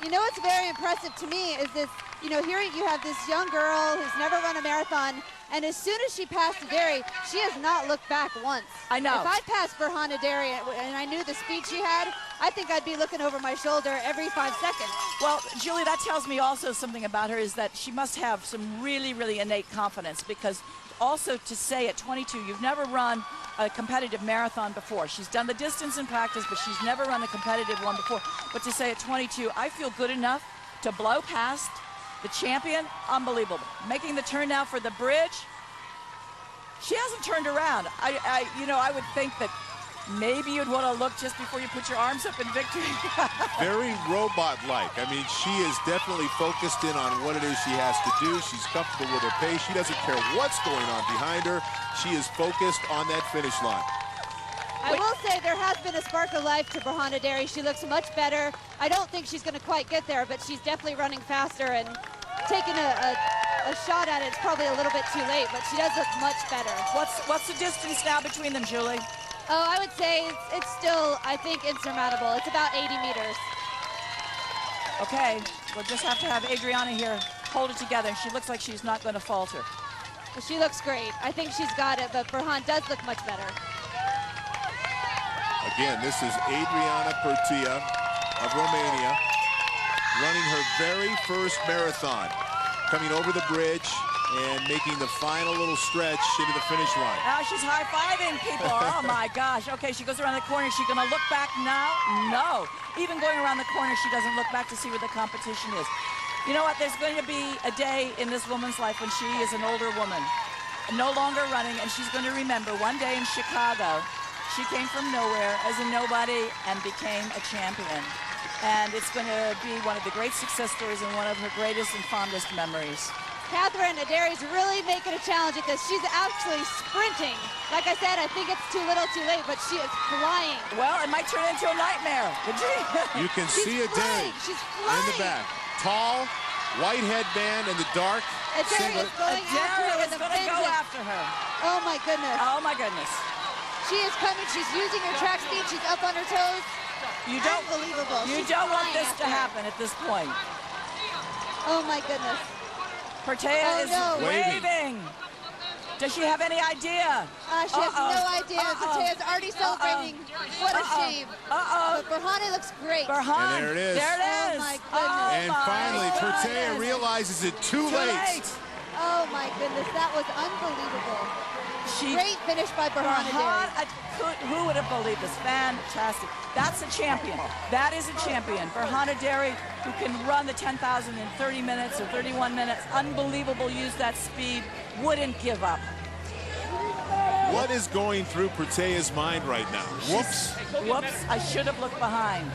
You know what's very impressive to me is this, here you have this young girl who's never run a marathon, and as soon as she passed Adere, she has not looked back once. I know. If I passed Berhane Adere and I knew the speed she had, I think I'd be looking over my shoulder every 5 seconds. Well, Julie, that tells me also something about her, is that she must have some really, really innate confidence, because also to say at 22, you've never run a competitive marathon before. She's done the distance in practice, but she's never run a competitive one before. But to say at 22, I feel good enough to blow past the champion, unbelievable. Making the turn now for the bridge. She hasn't turned around. I would think that maybe you'd want to look just before you put your arms up in victory. Very robot-like. I mean, she is definitely focused in on what it is she has to do. She's comfortable with her pace. She doesn't care what's going on behind her. She is focused on that finish line. I will say there has been a spark of life to Berhane Adere. She looks much better. I don't think she's going to quite get there, but she's definitely running faster, and taking a shot at it is probably a little bit too late, but she does look much better. What's the distance now between them, Julie? Oh, I would say it's still, I think, insurmountable. It's about 80 meters. Okay, we'll just have to have Adriana here hold it together. She looks like she's not going to falter. Well, she looks great. I think she's got it, but Berhane does look much better. Again, this is Adriana Pirtea of Romania, running her very first marathon, coming over the bridge and making the final little stretch into the finish line. Now she's high-fiving people. Oh, my gosh. Okay, she goes around the corner. Is she going to look back now? No. Even going around the corner, she doesn't look back to see where the competition is. You know what? There's going to be a day in this woman's life when she is an older woman, no longer running, and she's going to remember one day in Chicago, she came from nowhere as a nobody and became a champion. And it's going to be one of the great success stories and one of her greatest and fondest memories. Adriana Adere is really making a challenge at this. She's actually sprinting. Like I said, I think it's too little too late, but she is flying. Well, it might turn into a nightmare. You can see Adere in the back. Tall, white headband in the dark. Adere is going after her with a vengeance. Go after her. Oh, my goodness. Oh, my goodness. She is coming. She's using her track speed. She's up on her toes. Unbelievable. You don't want this to happen at this point. Oh, my goodness. Pirtea is waving. Does she have any idea? She has no idea. Pirtea's already celebrating. What a shame. But Berhane looks great. Berhane. And there it is. There it is. Oh, my goodness. And finally, Pirtea realizes it too late. Oh, my goodness. That was unbelievable. Great finish by Berhane Adere. Who would have believed this? Fantastic. That's a champion. That is a champion. Berhane Adere, who can run the 10,000 in 30 minutes or 31 minutes. Unbelievable. Use that speed. Wouldn't give up. What is going through Pirtea's mind right now? Whoops. Whoops. I should have looked behind.